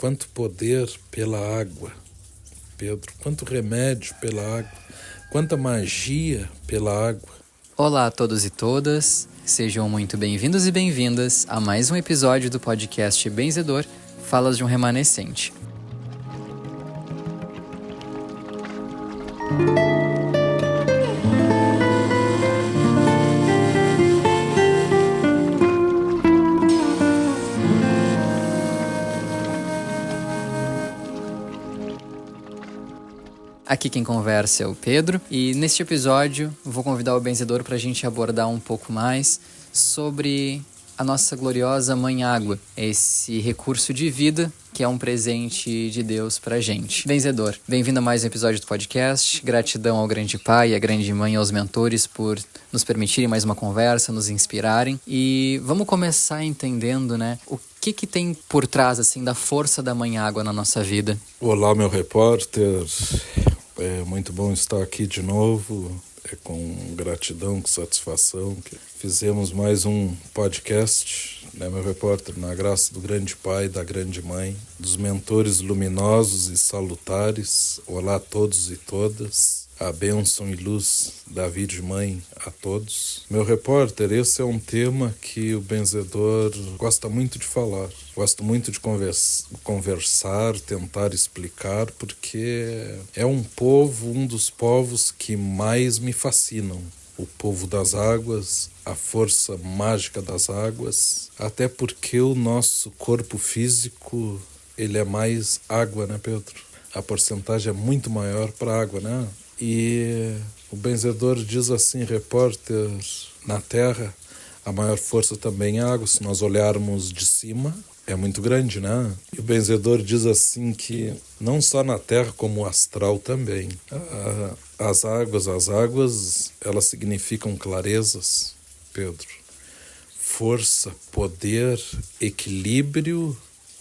quanto poder pela água, Pedro, quanto remédio pela água, quanta magia pela água. Olá a todos e todas, sejam muito bem-vindos e bem-vindas a mais um episódio do podcast Benzedor, Falas de um Remanescente. Aqui quem conversa é o Pedro e neste episódio vou convidar o Benzedor para a gente abordar um pouco mais sobre a nossa gloriosa Mãe Água, esse recurso de vida que é um presente de Deus pra gente. Benzedor, bem-vindo a mais um episódio do podcast, gratidão ao grande pai, à grande mãe e aos mentores por nos permitirem mais uma conversa, nos inspirarem e vamos começar entendendo, o que tem por trás assim da força da Mãe Água na nossa vida. Olá, meu repórter. É muito bom estar aqui de novo. É com gratidão, com satisfação que fizemos mais um podcast, meu repórter, na graça do grande pai, da grande mãe, dos mentores luminosos e salutares. Olá a todos e todas. A bênção e luz da Virgem Mãe a todos. Meu repórter, esse é um tema que o Benzedor gosta muito de falar. Gosto muito de conversar, tentar explicar, porque é um dos povos que mais me fascinam. O povo das águas, a força mágica das águas, até porque o nosso corpo físico, ele é mais água, Pedro? A porcentagem é muito maior para água, E o Benzedor diz assim, repórter, na Terra, a maior força também é água. Se nós olharmos de cima, é muito grande, E o Benzedor diz assim que não só na Terra, como o astral também. As águas, elas significam clarezas, Pedro. Força, poder, equilíbrio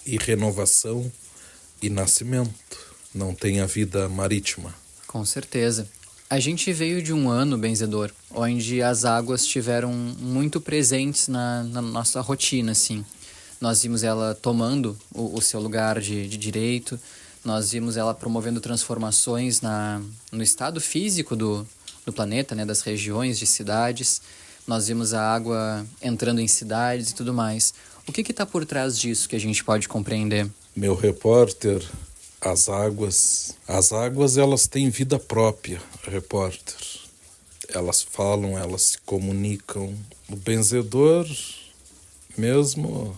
e renovação e nascimento. Não tem a vida marítima. Com certeza. A gente veio de um ano, Benzedor, onde as águas estiveram muito presentes na nossa rotina, assim. Nós vimos ela tomando o seu lugar de direito, nós vimos ela promovendo transformações no estado físico do planeta, das regiões, de cidades. Nós vimos a água entrando em cidades e tudo mais. O que está por trás disso que a gente pode compreender? Meu repórter, as águas elas têm vida própria, repórter. Elas falam, elas se comunicam. O Benzedor, mesmo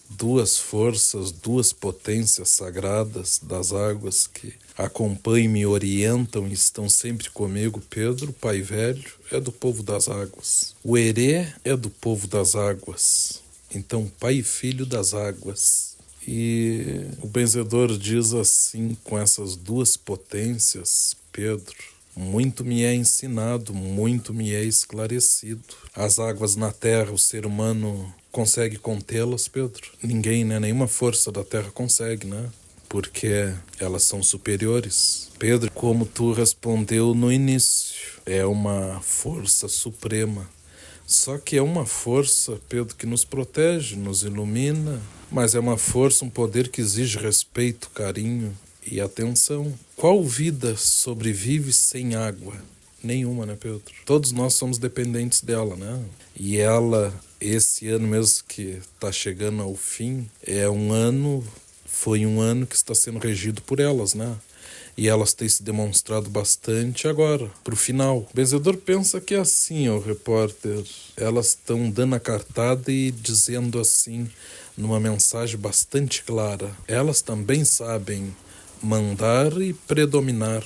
duas forças, duas potências sagradas das águas que acompanham, me orientam e estão sempre comigo. Pedro, pai velho, é do povo das águas. O Herê é do povo das águas. Então, pai e filho das águas. E o Benzedor diz assim, com essas duas potências, Pedro, muito me é ensinado, muito me é esclarecido. As águas na terra, o ser humano consegue contê-las, Pedro? Ninguém, nenhuma força da terra consegue, Porque elas são superiores. Pedro, como tu respondeu no início, é uma força suprema. Só que é uma força, Pedro, que nos protege, nos ilumina, mas é uma força, um poder que exige respeito, carinho e atenção. Qual vida sobrevive sem água? Nenhuma, Pedro? Todos nós somos dependentes dela, E ela, esse ano mesmo que está chegando ao fim, foi um ano que está sendo regido por elas, E elas têm se demonstrado bastante agora, para o final. O Benzedor pensa que é assim, repórter. Elas estão dando a cartada e dizendo assim, numa mensagem bastante clara. Elas também sabem mandar e predominar.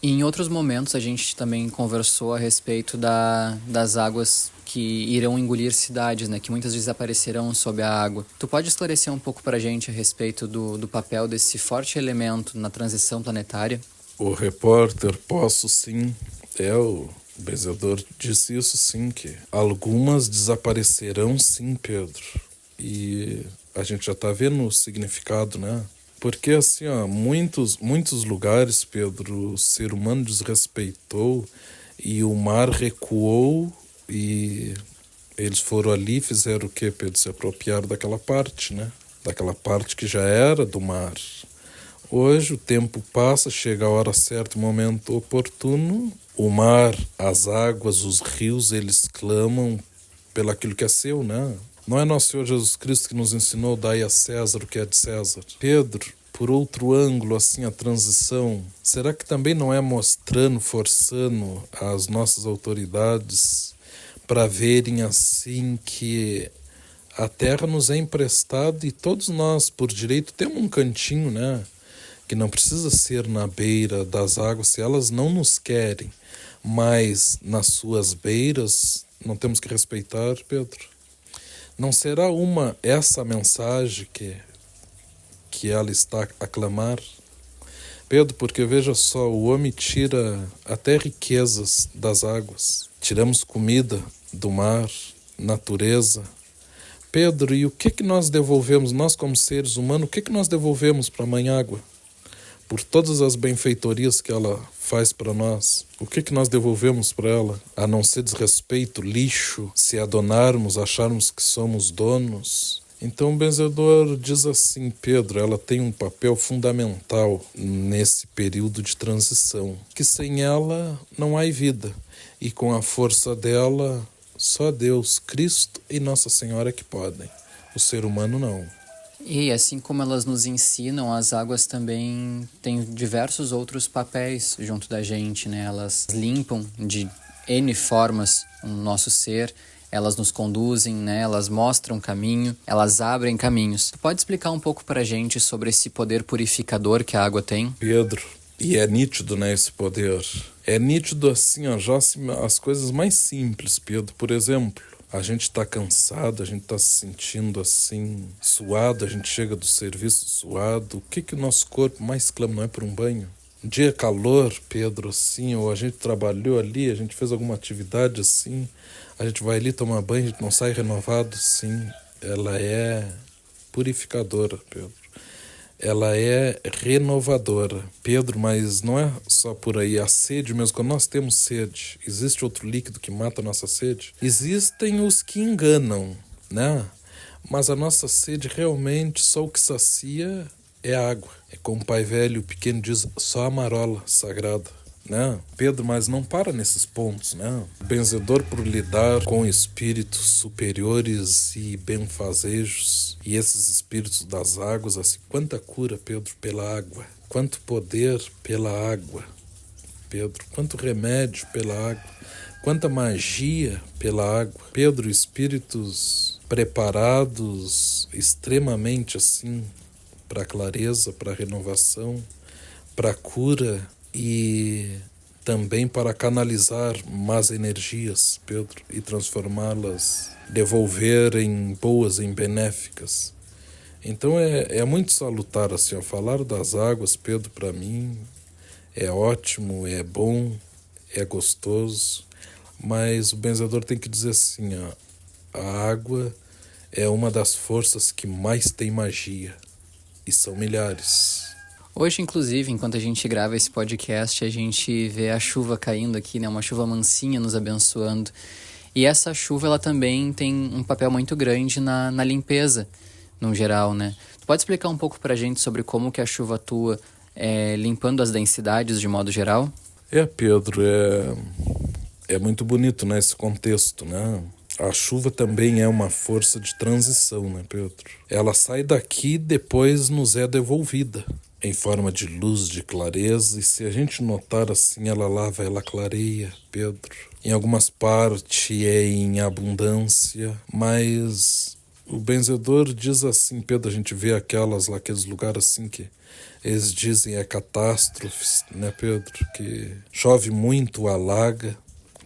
E em outros momentos a gente também conversou a respeito das águas que irão engolir cidades, que muitas vezes aparecerão sob a água. Tu pode esclarecer um pouco para a gente a respeito do papel desse forte elemento na transição planetária? O repórter, posso sim. O Benzedor disse isso sim, que algumas desaparecerão sim, Pedro. E a gente já está vendo o significado, Porque assim, muitos lugares, Pedro, o ser humano desrespeitou e o mar recuou e eles foram ali e fizeram o quê, Pedro? Se apropriaram daquela parte, daquela parte que já era do mar. Hoje o tempo passa, chega a hora certa, o momento oportuno, o mar, as águas, os rios, eles clamam pelo aquilo que é seu, né? Não é nosso Senhor Jesus Cristo que nos ensinou, dai a César o que é de César? Pedro, por outro ângulo, assim, a transição, será que também não é mostrando, forçando as nossas autoridades para verem assim que a terra nos é emprestada e todos nós, por direito, temos um cantinho, né? Que não precisa ser na beira das águas, se elas não nos querem, mas nas suas beiras, não temos que respeitar, Pedro? Não será essa mensagem que ela está a clamar? Pedro, porque veja só, o homem tira até riquezas das águas, tiramos comida do mar, natureza. Pedro, e o que nós devolvemos, nós como seres humanos, o que nós devolvemos para a Mãe Água? Por todas as benfeitorias que ela faz para nós, o que nós devolvemos para ela? A não ser desrespeito, lixo, se adonarmos, acharmos que somos donos. Então o benzedor diz assim, Pedro, ela tem um papel fundamental nesse período de transição, que sem ela não há vida, e com a força dela, só Deus, Cristo e Nossa Senhora que podem, o ser humano não. E assim como elas nos ensinam, as águas também têm diversos outros papéis junto da gente, né? Elas limpam de N formas o nosso ser, elas nos conduzem, né? Elas mostram caminho, elas abrem caminhos. Tu pode explicar um pouco pra gente sobre esse poder purificador que a água tem? Pedro, e é nítido, né, esse poder. É nítido assim, ó, já as coisas mais simples, Pedro. Por exemplo, a gente está cansado, a gente está se sentindo assim, suado, a gente chega do serviço suado. O que o nosso corpo mais clama, não é por um banho? Um dia calor, Pedro, assim, ou a gente trabalhou ali, a gente fez alguma atividade assim, a gente vai ali tomar banho, a gente não sai renovado, sim. Ela é purificadora, Pedro. Ela é renovadora. Pedro, mas não é só por aí. A sede mesmo, quando nós temos sede, existe outro líquido que mata a nossa sede? Existem os que enganam, né? Mas a nossa sede realmente, só o que sacia é a água. É como o pai velho pequeno diz, só a marola sagrada. Né? Pedro, mas não para nesses pontos, né? O benzedor, por lidar com espíritos superiores e benfazejos, e esses espíritos das águas, assim, quanta cura, Pedro, pela água, quanto poder pela água, Pedro, quanto remédio pela água, quanta magia pela água, Pedro, espíritos preparados extremamente assim para a clareza, para a renovação, para a cura e também para canalizar más energias, Pedro, e transformá-las, devolver em boas, em benéficas. Então é muito salutar assim, ó, falar das águas, Pedro, para mim é ótimo, é bom, é gostoso, mas o benzedor tem que dizer assim, ó, a água é uma das forças que mais tem magia, e são milhares. Hoje, inclusive, enquanto a gente grava esse podcast, a gente vê a chuva caindo aqui, né? Uma chuva mansinha nos abençoando. E essa chuva, ela também tem um papel muito grande na limpeza, no geral, né? Tu pode explicar um pouco pra gente sobre como que a chuva atua limpando as densidades de modo geral? Pedro, é muito bonito, né, esse contexto, né? A chuva também é uma força de transição, né, Pedro? Ela sai daqui e depois nos é devolvida em forma de luz, de clareza, e se a gente notar assim, ela lava, ela clareia, Pedro. Em algumas partes é em abundância, mas o benzedor diz assim, Pedro, a gente vê aqueles lugares assim que eles dizem catástrofes, né, Pedro? Que chove muito, alaga.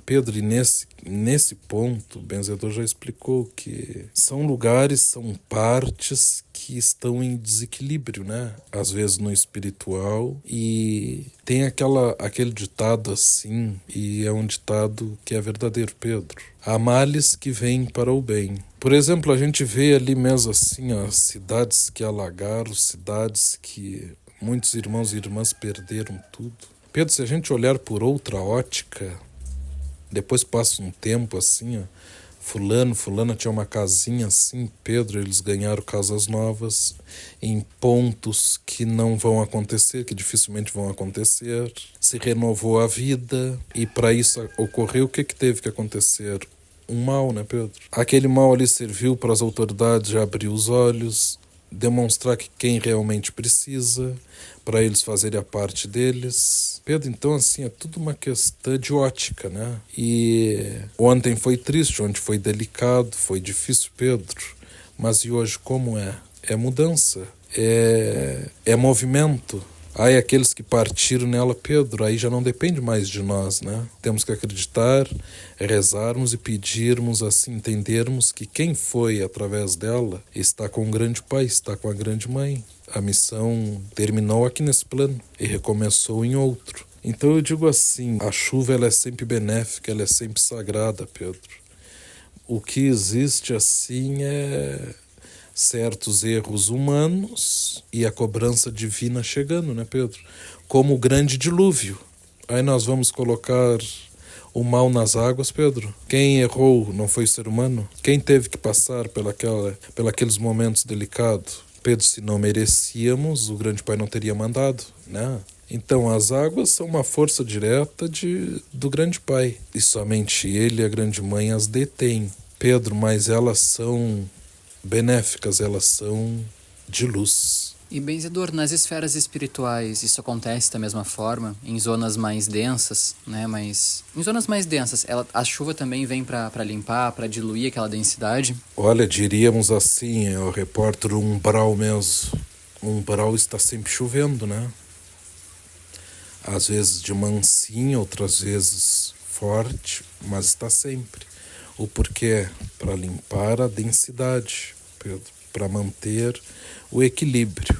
Pedro, e nesse ponto, o benzedor já explicou que são lugares, são partes que estão em desequilíbrio, né? Às vezes no espiritual, e tem aquele ditado assim, e é um ditado que é verdadeiro, Pedro. Há males que vêm para o bem. Por exemplo, a gente vê ali mesmo assim, ó, cidades que alagaram, cidades que muitos irmãos e irmãs perderam tudo. Pedro, se a gente olhar por outra ótica, depois passa um tempo assim, ó, fulana tinha uma casinha assim, Pedro, eles ganharam casas novas em pontos que não vão acontecer, que dificilmente vão acontecer. Se renovou a vida e para isso ocorreu, o que teve que acontecer? Um mal, né, Pedro? Aquele mal ali serviu para as autoridades já abrir os olhos, demonstrar que quem realmente precisa, para eles fazerem a parte deles. Pedro, então assim, é tudo uma questão de ótica, né? E ontem foi triste, ontem foi delicado, foi difícil, Pedro. Mas e hoje como é? É mudança, é movimento. Aí aqueles que partiram nela, Pedro, aí já não depende mais de nós, né? Temos que acreditar, rezarmos e pedirmos, assim, entendermos que quem foi através dela está com o grande Pai, está com a grande Mãe. A missão terminou aqui nesse plano e recomeçou em outro. Então eu digo assim, a chuva ela é sempre benéfica, ela é sempre sagrada, Pedro. O que existe assim é certos erros humanos e a cobrança divina chegando, né, Pedro? Como o grande dilúvio. Aí nós vamos colocar o mal nas águas, Pedro. Quem errou não foi o ser humano? Quem teve que passar pelaqueles momentos delicados? Pedro, se não merecíamos, o grande Pai não teria mandado, né? Então as águas são uma força direta do grande Pai. E somente Ele, a grande Mãe, as detém. Pedro, mas elas são benéficas, elas são de luz. E benzedor, nas esferas espirituais isso acontece da mesma forma, em zonas mais densas, né? Mas em zonas mais densas, a chuva também vem para limpar, para diluir aquela densidade? Olha, diríamos assim, o repórter, um umbral mesmo. Um umbral está sempre chovendo, né? Às vezes de mansinho, outras vezes forte, mas está sempre. O porquê? Para limpar a densidade, Pedro, para manter o equilíbrio.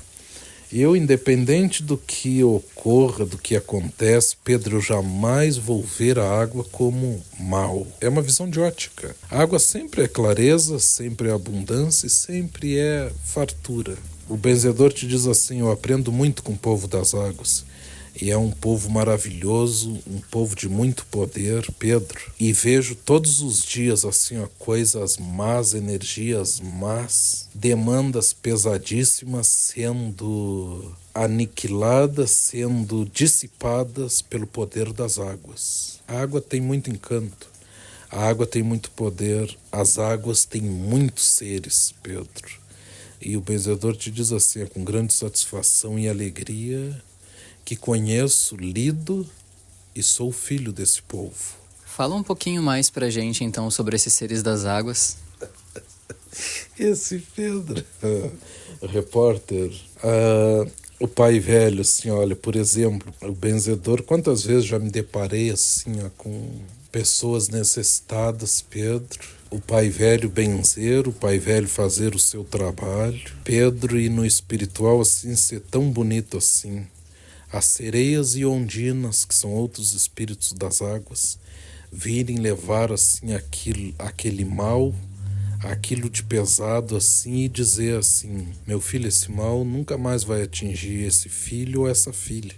Eu, independente do que ocorra, do que acontece, Pedro, eu jamais vou ver a água como mal. É uma visão de ótica. A água sempre é clareza, sempre é abundância e sempre é fartura. O benzedor te diz assim, eu aprendo muito com o povo das águas. E é um povo maravilhoso, um povo de muito poder, Pedro. E vejo todos os dias assim, ó, coisas más, energias más, demandas pesadíssimas sendo aniquiladas, sendo dissipadas pelo poder das águas. A água tem muito encanto, a água tem muito poder, as águas têm muitos seres, Pedro. E o benzedor te diz assim, é com grande satisfação e alegria que conheço, lido e sou filho desse povo. Fala um pouquinho mais pra gente, então, sobre esses seres das águas. Esse Pedro, repórter, o pai velho, assim, olha, por exemplo, o benzedor, quantas vezes já me deparei, assim, ó, com pessoas necessitadas, Pedro, o pai velho benzer, o pai velho fazer o seu trabalho, Pedro, e no espiritual, assim, ser tão bonito assim. As sereias e ondinas, que são outros espíritos das águas, virem levar assim aquele mal, aquilo de pesado assim e dizer assim, meu filho, esse mal nunca mais vai atingir esse filho ou essa filha,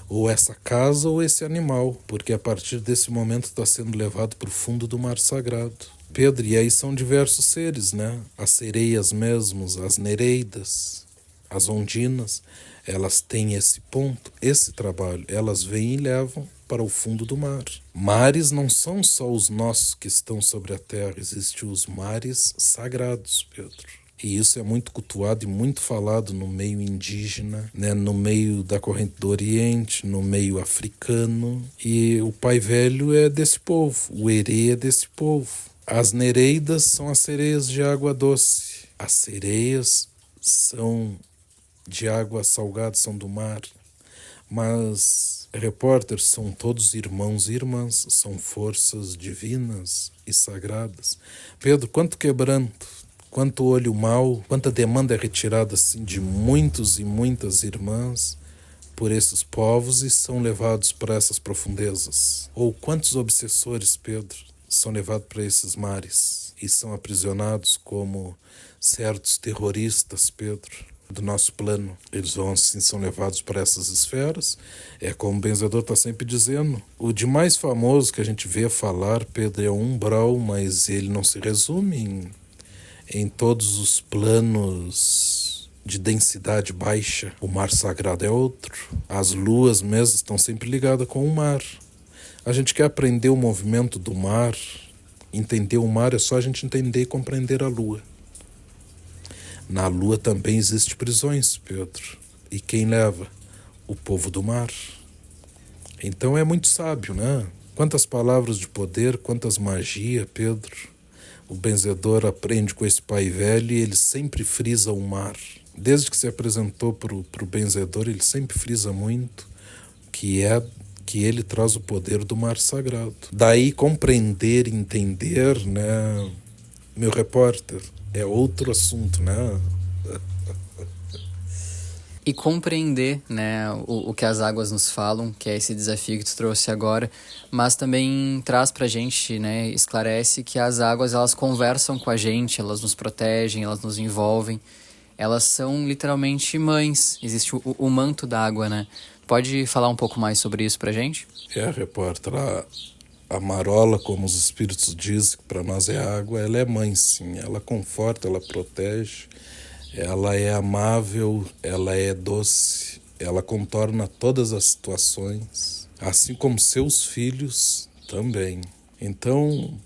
ou essa casa ou esse animal, porque a partir desse momento está sendo levado para o fundo do mar sagrado. Pedro, e aí são diversos seres, né? As sereias mesmos, as nereidas, as ondinas, elas têm esse ponto, esse trabalho. Elas vêm e levam para o fundo do mar. Mares não são só os nossos que estão sobre a terra, existem os mares sagrados, Pedro. E isso é muito cultuado e muito falado no meio indígena, né, no meio da corrente do Oriente, no meio africano. E o Pai Velho é desse povo, o Herê é desse povo. As nereidas são as sereias de água doce. As sereias são de água salgada, são do mar, mas repórteres são todos irmãos e irmãs, são forças divinas e sagradas. Pedro, quanto quebranto, quanto olho mau, quanta demanda é retirada assim de muitos e muitas irmãs por esses povos e são levados para essas profundezas. Ou quantos obsessores, Pedro, são levados para esses mares e são aprisionados como certos terroristas, Pedro. do nosso plano. Eles vão assim, são levados para essas esferas. É como o benzedor está sempre dizendo. O de mais famoso que a gente vê falar, Pedro, é o umbral, mas ele não se resume em todos os planos de densidade baixa. O mar sagrado é outro. As luas mesmo estão sempre ligadas com o mar. A gente quer aprender o movimento do mar, entender o mar, é só a gente entender e compreender a lua. Na lua também existem prisões, Pedro. E quem leva? O povo do mar. Então é muito sábio, né? Quantas palavras de poder, quantas magia, Pedro. O benzedor aprende com esse pai velho e ele sempre frisa o mar. Desde que se apresentou para o benzedor, ele sempre frisa muito que ele traz o poder do mar sagrado. Daí compreender, entender, né, meu repórter, é outro assunto, né? E compreender, né, o que as águas nos falam, que é esse desafio que tu trouxe agora, mas também traz pra gente, né, esclarece que as águas, elas conversam com a gente, elas nos protegem, elas nos envolvem, elas são literalmente mães, existe o manto da água, né? Pode falar um pouco mais sobre isso pra gente? Repórter, a marola, como os espíritos dizem, que para nós é água, ela é mãe, sim, ela conforta, ela protege, ela é amável, ela é doce, ela contorna todas as situações, assim como seus filhos também. Então,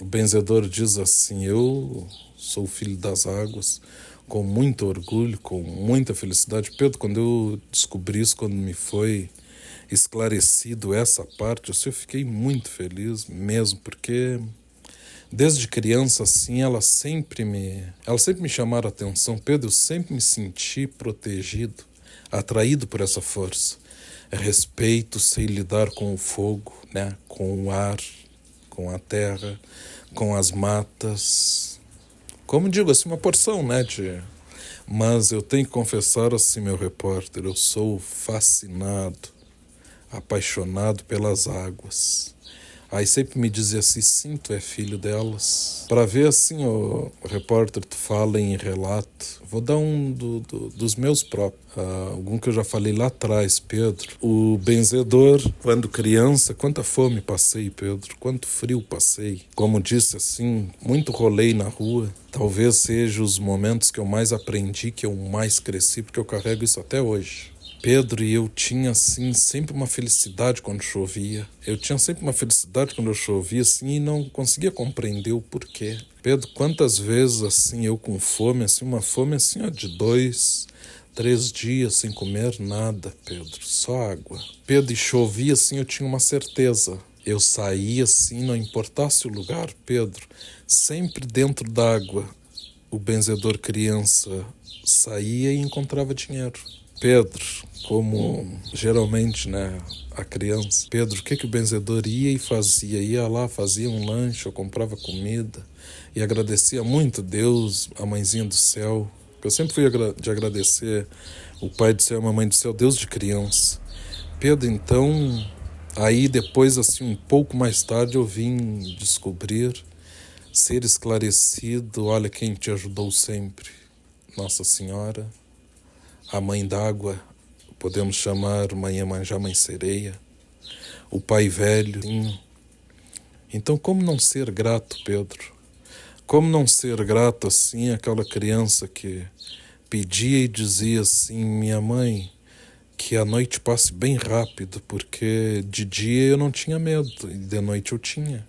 o benzedor diz assim, eu sou filho das águas, com muito orgulho, com muita felicidade. Pedro, quando eu descobri isso, quando me foi esclarecido essa parte, eu fiquei muito feliz mesmo, porque desde criança, assim, ela sempre me chamaram a atenção. Pedro, eu sempre me senti protegido, atraído por essa força. Respeito, sei lidar com o fogo, né? Com o ar, com a terra, com as matas. Como digo, assim, uma porção, né? Mas eu tenho que confessar, assim, meu repórter, eu sou fascinado, apaixonado pelas águas. Aí sempre me dizia assim, sim, tu é filho delas. Para ver assim, o repórter, tu fala em relato. Vou dar um dos meus próprios. Algum que eu já falei lá atrás, Pedro. O benzedor, quando criança, quanta fome passei, Pedro. Quanto frio passei. Como disse assim, muito rolei na rua. Talvez seja os momentos que eu mais aprendi, que eu mais cresci, porque eu carrego isso até hoje. Pedro, e eu tinha, assim, sempre uma felicidade quando chovia. Eu tinha sempre uma felicidade quando eu chovia, assim, e não conseguia compreender o porquê. Pedro, quantas vezes, assim, eu com fome, assim, uma fome, assim, ó, de 2, 3 dias sem comer nada, Pedro, só água. Pedro, e chovia, assim, eu tinha uma certeza. Eu saía, assim, não importasse o lugar, Pedro, sempre dentro d'água. O benzedor criança saía e encontrava dinheiro. Pedro, como geralmente, né, a criança, Pedro, o que o benzedor ia e fazia? Ia lá, fazia um lanche, eu comprava comida e agradecia muito Deus, a mãezinha do céu. Eu sempre fui de agradecer o Pai do Céu e a Mãe do Céu, Deus de criança. Pedro, então, aí depois, assim, um pouco mais tarde, eu vim descobrir, ser esclarecido, olha quem te ajudou sempre, Nossa Senhora, a Mãe d'Água, podemos chamar Mãe Iemanjá, Mãe Sereia, o Pai Velho. Então, como não ser grato, Pedro? Como não ser grato, assim, àquela criança que pedia e dizia assim, minha mãe, que a noite passe bem rápido, porque de dia eu não tinha medo, e de noite eu tinha.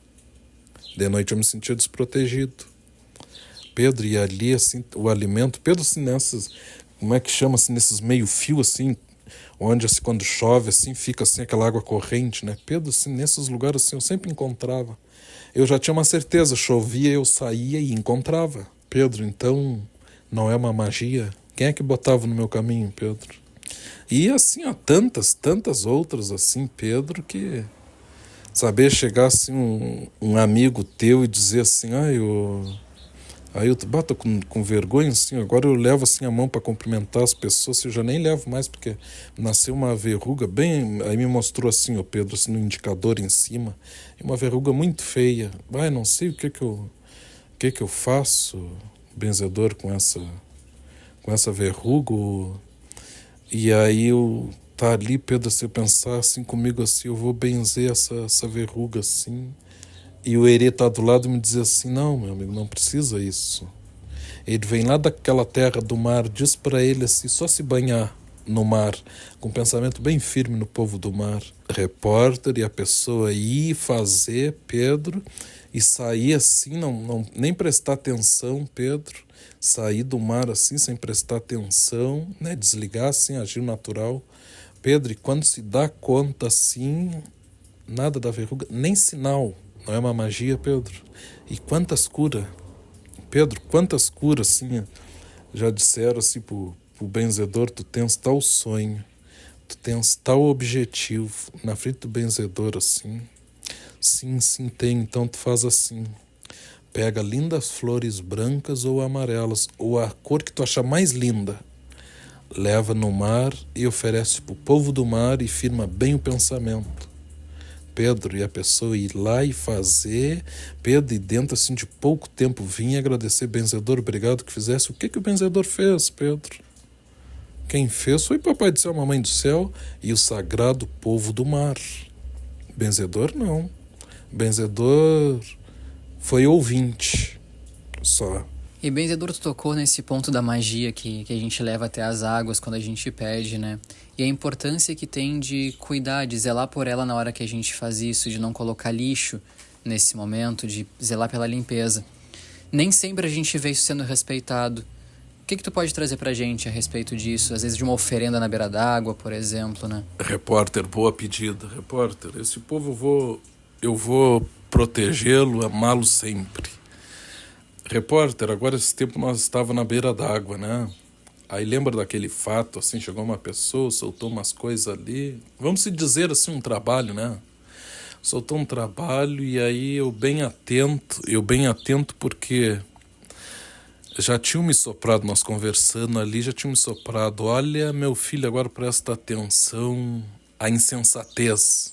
De noite eu me sentia desprotegido. Pedro, e ali, assim, o alimento, Pedro, assim, como é que chama, assim, nesses meio-fio, assim, onde, assim, quando chove, assim, fica, assim, aquela água corrente, né? Pedro, assim, nesses lugares, assim, eu sempre encontrava. Eu já tinha uma certeza, chovia, eu saía e encontrava. Pedro, então, não é uma magia? Quem é que botava no meu caminho, Pedro? E, assim, há tantas outras, assim, Pedro, que saber chegar, assim, um amigo teu e dizer assim, aí eu bato com vergonha, assim, agora eu levo assim a mão para cumprimentar as pessoas, eu já nem levo mais, porque nasceu uma verruga bem, aí me mostrou assim, o Pedro, assim, no indicador em cima, uma verruga muito feia. Não sei o que eu faço, benzedor, com essa verruga. E aí tá ali, Pedro, se eu pensar assim comigo assim, eu vou benzer essa verruga assim. E o Herê tá do lado e me diz assim, não, meu amigo, não precisa isso. Ele vem lá daquela terra do mar, diz para ele assim, só se banhar no mar, com um pensamento bem firme no povo do mar. Repórter e a pessoa ir fazer, Pedro, e sair assim, nem prestar atenção, Pedro, sair do mar assim, sem prestar atenção, né, desligar assim, agir natural. Pedro, e quando se dá conta assim, nada da verruga, nem sinal, não é uma magia, Pedro? E quantas curas, Pedro, quantas curas, assim, já disseram assim pro benzedor, tu tens tal sonho, tu tens tal objetivo, na frente do benzedor, assim, sim, sim, tem, então tu faz assim, pega lindas flores brancas ou amarelas, ou a cor que tu achar mais linda, leva no mar e oferece pro povo do mar e firma bem o pensamento. Pedro, e a pessoa ir lá e fazer, Pedro, e dentro assim de pouco tempo vinha agradecer, benzedor, obrigado que fizesse. O que o benzedor fez, Pedro? Quem fez foi Papai do Céu, Mamãe do Céu e o sagrado povo do mar. Benzedor não. Benzedor foi ouvinte só. E benzedor, tu tocou nesse ponto da magia que a gente leva até as águas quando a gente pede, né? E a importância que tem de cuidar, de zelar por ela na hora que a gente faz isso, de não colocar lixo nesse momento, de zelar pela limpeza. Nem sempre a gente vê isso sendo respeitado. O que tu pode trazer pra gente a respeito disso? Às vezes de uma oferenda na beira d'água, por exemplo, né? Repórter, boa pedida. Repórter, esse povo eu vou protegê-lo, amá-lo sempre. Repórter, agora esse tempo nós estávamos na beira d'água, né? Aí lembra daquele fato, assim, chegou uma pessoa, soltou umas coisas ali. Vamos se dizer assim, um trabalho, né? Soltou um trabalho e aí eu bem atento porque já tinham me soprado, nós conversando ali, já tinham me soprado. Olha, meu filho, agora presta atenção à insensatez.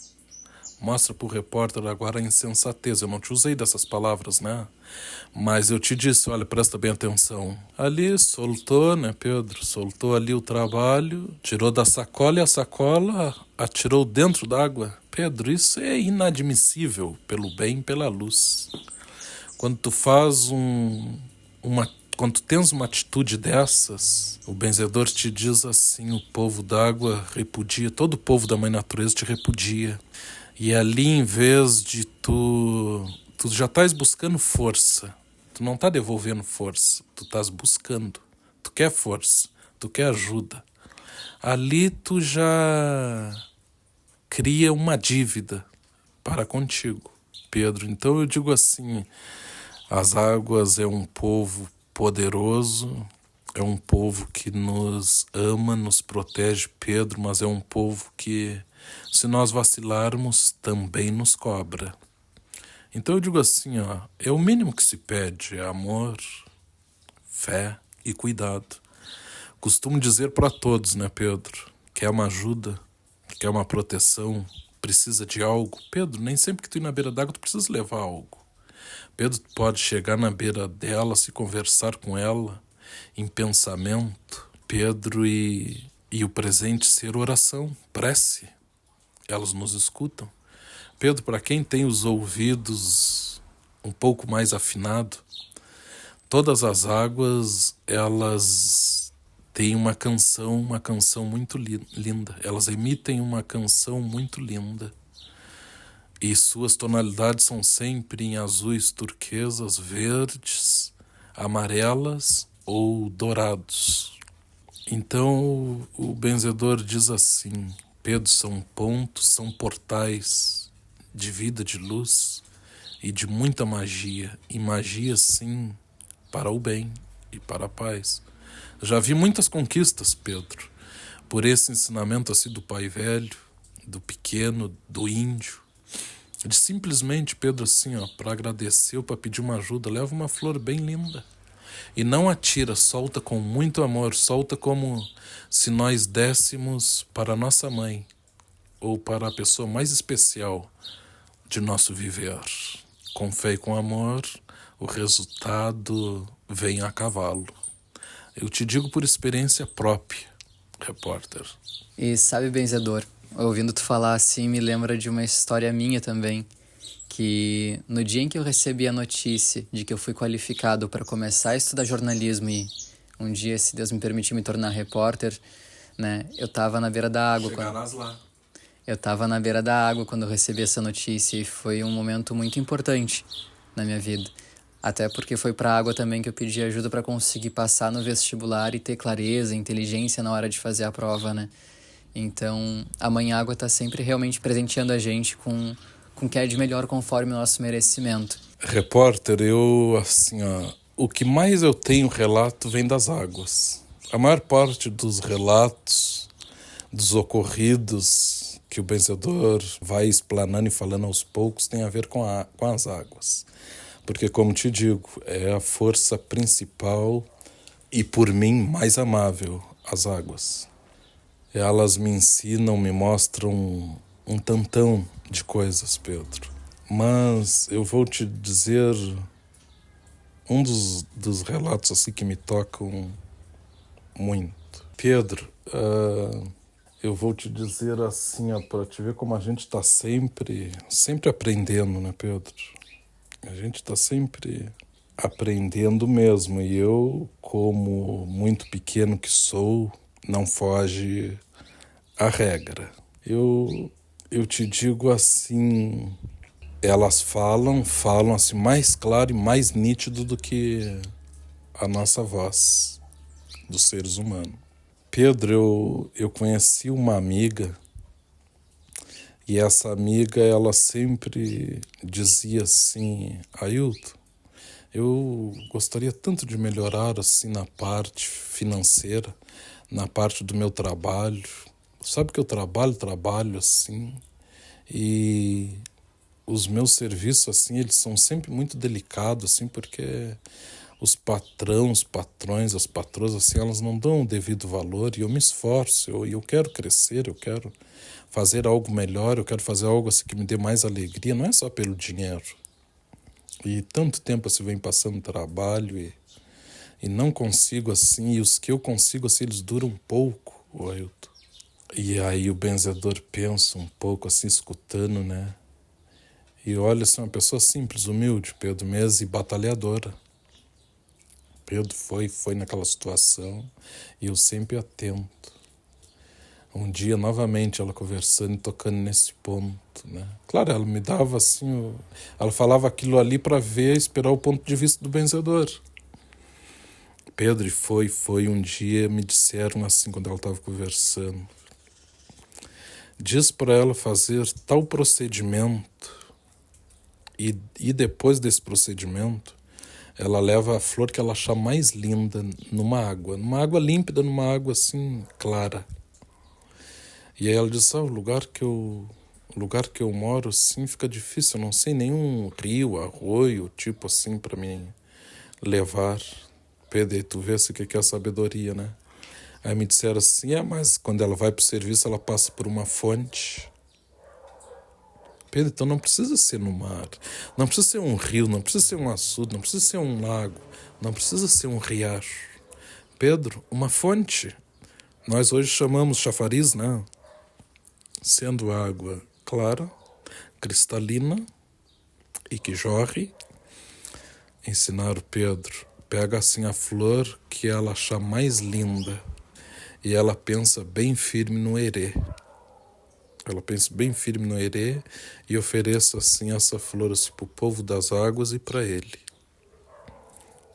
Mostra pro repórter agora a insensatez. Eu não te usei dessas palavras, né? Mas eu te disse, olha, presta bem atenção. Ali soltou, né, Pedro? Soltou ali o trabalho, tirou da sacola e a sacola atirou dentro d'água. Pedro, isso é inadmissível pelo bem e pela luz. Quando tu faz quando tu tens uma atitude dessas, o benzedor te diz assim, o povo d'água repudia, todo o povo da mãe natureza te repudia. E ali, em vez de tu já estás buscando força. Tu não tá devolvendo força, tu estás buscando. Tu quer força, tu quer ajuda. Ali tu já cria uma dívida para contigo, Pedro. Então eu digo assim, as águas é um povo poderoso, é um povo que nos ama, nos protege, Pedro, mas é um povo que, se nós vacilarmos, também nos cobra. Então eu digo assim, ó, é o mínimo que se pede, é amor, fé e cuidado. Costumo dizer para todos, né, Pedro? Quer uma ajuda, quer uma proteção, precisa de algo. Pedro, nem sempre que tu ir na beira d'água tu precisa levar algo. Pedro pode chegar na beira dela, se conversar com ela em pensamento. Pedro, e o presente ser oração, prece. Elas nos escutam. Pedro, para quem tem os ouvidos um pouco mais afinados, todas as águas, elas têm uma canção muito linda. Elas emitem uma canção muito linda. E suas tonalidades são sempre em azuis, turquesas, verdes, amarelas ou dourados. Então o benzedor diz assim, Pedro, são pontos, são portais de vida, de luz e de muita magia. E magia, sim, para o bem e para a paz. Já vi muitas conquistas, Pedro, por esse ensinamento assim do pai velho, do pequeno, do índio. De simplesmente, Pedro, assim, ó, para agradecer ou para pedir uma ajuda, leva uma flor bem linda. E não atira, solta com muito amor, solta como se nós dessemos para a nossa mãe ou para a pessoa mais especial de nosso viver. Com fé e com amor, o resultado vem a cavalo. Eu te digo por experiência própria, repórter. E sabe, benzedor, ouvindo tu falar assim me lembra de uma história minha também, que no dia em que eu recebi a notícia de que eu fui qualificado para começar a estudar jornalismo e um dia, se Deus me permitir, me tornar repórter, né, eu tava na beira da água. Chegarás lá. Eu tava na beira da água quando eu recebi essa notícia e foi um momento muito importante na minha vida. Até porque foi pra água também que eu pedi ajuda para conseguir passar no vestibular e ter clareza, inteligência na hora de fazer a prova, né? Então, a Mãe Água tá sempre realmente presenteando a gente com o que é de melhor conforme o nosso merecimento. Repórter, o que mais eu tenho relato vem das águas. A maior parte dos relatos, dos ocorridos que o benzedor vai explanando e falando aos poucos tem a ver com as águas. Porque, como te digo, é a força principal e, por mim, mais amável, as águas. Elas me ensinam, me mostram um tantão de coisas, Pedro. Mas eu vou te dizer um dos relatos assim que me tocam muito. Pedro, eu vou te dizer assim, para te ver como a gente está sempre aprendendo, né, Pedro? A gente está sempre aprendendo mesmo. E eu, como muito pequeno que sou, não foge à regra. Eu te digo assim, elas falam assim mais claro e mais nítido do que a nossa voz dos seres humanos. Pedro, eu conheci uma amiga e essa amiga, ela sempre dizia assim: Ailton, eu gostaria tanto de melhorar assim na parte financeira, na parte do meu trabalho. Sabe que eu trabalho assim, e os meus serviços assim, eles são sempre muito delicados assim, porque os patrões, as patroas assim, elas não dão o devido valor e eu me esforço, eu quero crescer, eu quero fazer algo melhor, eu quero fazer algo assim que me dê mais alegria, não é só pelo dinheiro. E tanto tempo assim vem passando trabalho e não consigo assim, e os que eu consigo assim, eles duram pouco, Ailton. E aí o benzedor pensa um pouco assim, escutando, né? E olha, assim, uma pessoa simples, humilde, Pedro mesmo, e batalhadora. Pedro foi naquela situação e eu sempre atento. Um dia, novamente, ela conversando e tocando nesse ponto, né? Claro, ela me dava assim, ela falava aquilo ali para ver, esperar o ponto de vista do benzedor. Pedro, e foi um dia, me disseram assim, quando ela estava conversando, diz para ela fazer tal procedimento e depois desse procedimento ela leva a flor que ela achar mais linda numa água límpida, numa água assim clara. E aí ela diz: o lugar que eu moro assim fica difícil, eu não sei nenhum rio, arroio, tipo assim para mim levar. Pedro, e tu vê o que é a sabedoria, né? Aí me disseram assim: mas quando ela vai pro serviço ela passa por uma fonte. Pedro, então não precisa ser no mar, não precisa ser um rio, não precisa ser um açude, não precisa ser um lago, não precisa ser um riacho. Pedro, uma fonte. Nós hoje chamamos chafariz, né? Sendo água clara, cristalina e que jorre. Ensinar o Pedro, pega assim a flor que ela achar mais linda e ela pensa bem firme no herê. Ela pensa bem firme no herê e ofereça assim essa flor assim, para o povo das águas e para ele.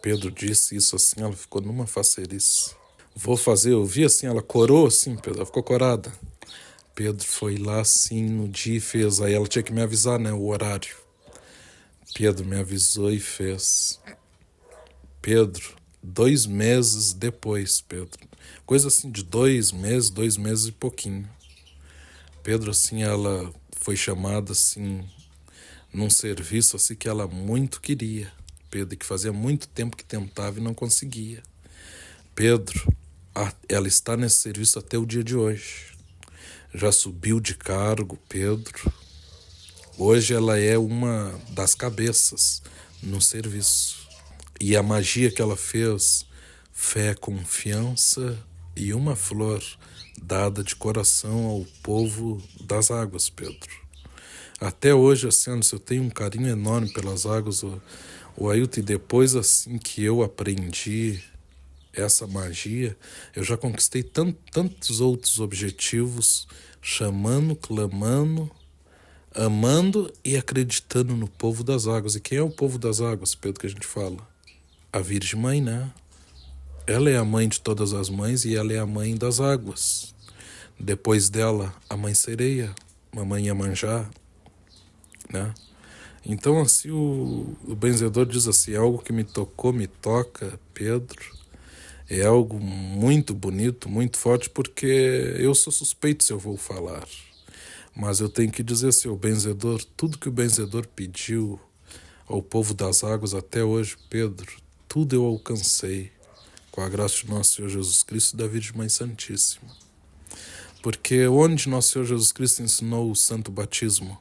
Pedro disse isso assim, ela ficou numa facerice. Vou fazer, eu vi assim, ela corou assim, Pedro, ela ficou corada. Pedro foi lá assim no dia e fez, aí ela tinha que me avisar, né, o horário. Pedro me avisou e fez. Pedro, 2 meses depois, Pedro, coisa assim de 2 meses e pouquinho. Pedro, assim, ela foi chamada, assim, num serviço, assim, que ela muito queria. Pedro, que fazia muito tempo que tentava e não conseguia. Pedro, ela está nesse serviço até o dia de hoje. Já subiu de cargo, Pedro. Hoje ela é uma das cabeças no serviço. E a magia que ela fez fé, confiança e uma flor dada de coração ao povo das águas, Pedro. Até hoje, assim, eu tenho um carinho enorme pelas águas, o Ailton, e depois assim que eu aprendi essa magia, eu já conquistei tantos outros objetivos, chamando, clamando, amando e acreditando no povo das águas. E quem é o povo das águas, Pedro, que a gente fala? A Virgem Mãe, né? Ela é a mãe de todas as mães e ela é a mãe das águas. Depois dela, a Mãe Sereia, Mamãe Iemanjá, né? Então, assim, o benzedor diz assim, é algo que me tocou, me toca, Pedro. É algo muito bonito, muito forte, porque eu sou suspeito se eu vou falar. Mas eu tenho que dizer assim, o benzedor, tudo que o benzedor pediu ao povo das águas até hoje, Pedro, tudo eu alcancei com a graça de nosso Senhor Jesus Cristo e da Virgem Mãe Santíssima. Porque onde nosso Senhor Jesus Cristo ensinou o santo batismo?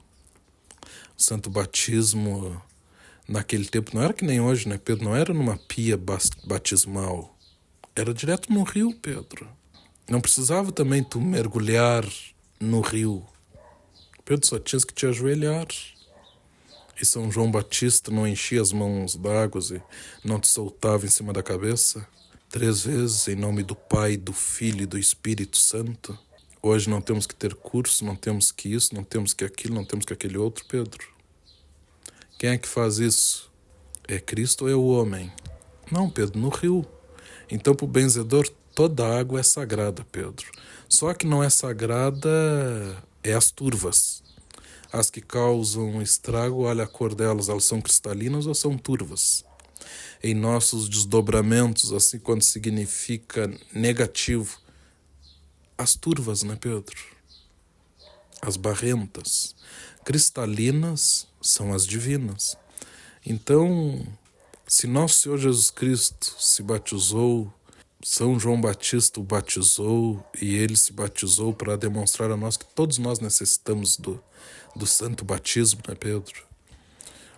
O santo batismo naquele tempo não era que nem hoje, né, Pedro? Não era numa pia batismal. Era direto no rio, Pedro. Não precisava também tu mergulhar no rio. Pedro, só tinhas que te ajoelhar. E São João Batista não enchia as mãos d'água e não te soltava em cima da cabeça 3 vezes em nome do Pai, do Filho e do Espírito Santo. Hoje não temos que ter curso, não temos que isso, não temos que aquilo, não temos que aquele outro, Pedro. Quem é que faz isso? É Cristo ou é o homem? Não, Pedro, no rio. Então, para o benzedor, toda água é sagrada, Pedro. Só que não é sagrada é as turvas. As que causam estrago, olha a cor delas, elas são cristalinas ou são turvas? Em nossos desdobramentos, assim, quando significa negativo, as turvas, né, Pedro? As barrentas. Cristalinas são as divinas. Então, se nosso Senhor Jesus Cristo se batizou, São João Batista o batizou e ele se batizou para demonstrar a nós que todos nós necessitamos do santo batismo, né, Pedro?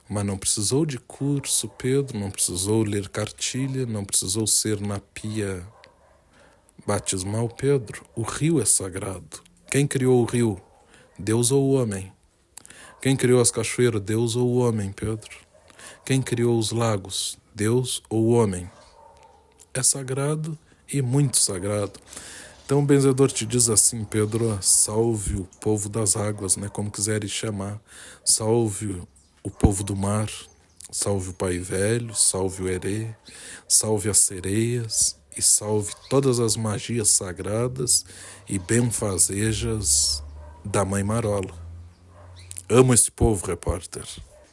Mas não precisou de curso, Pedro, não precisou ler cartilha, não precisou ser na pia batismal, Pedro. O rio é sagrado. Quem criou o rio? Deus ou o homem? Quem criou as cachoeiras? Deus ou o homem, Pedro? Quem criou os lagos? Deus ou o homem? É sagrado e muito sagrado. Então o benzedor te diz assim, Pedro, salve o povo das águas, né, como quiseres chamar. Salve o povo do mar, salve o Pai Velho, salve o Herê, salve as sereias e salve todas as magias sagradas e benfazejas da Mãe Marola. Amo esse povo, repórter.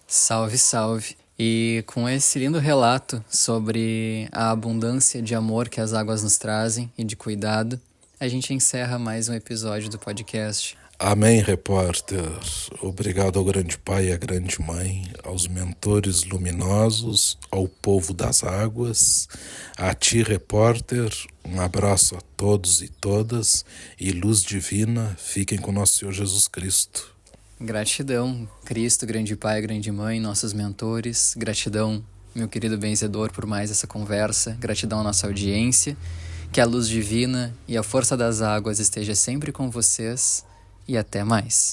Salve, salve. E com esse lindo relato sobre a abundância de amor que as águas nos trazem e de cuidado, a gente encerra mais um episódio do podcast. Amém, repórter. Obrigado ao grande Pai e à grande Mãe, aos mentores luminosos, ao povo das águas, a ti, repórter, um abraço a todos e todas e luz divina, fiquem com nosso Senhor Jesus Cristo. Gratidão, Cristo, grande Pai, grande Mãe, nossos mentores. Gratidão, meu querido benzedor, por mais essa conversa. Gratidão à nossa audiência. Que a luz divina e a força das águas esteja sempre com vocês. E até mais.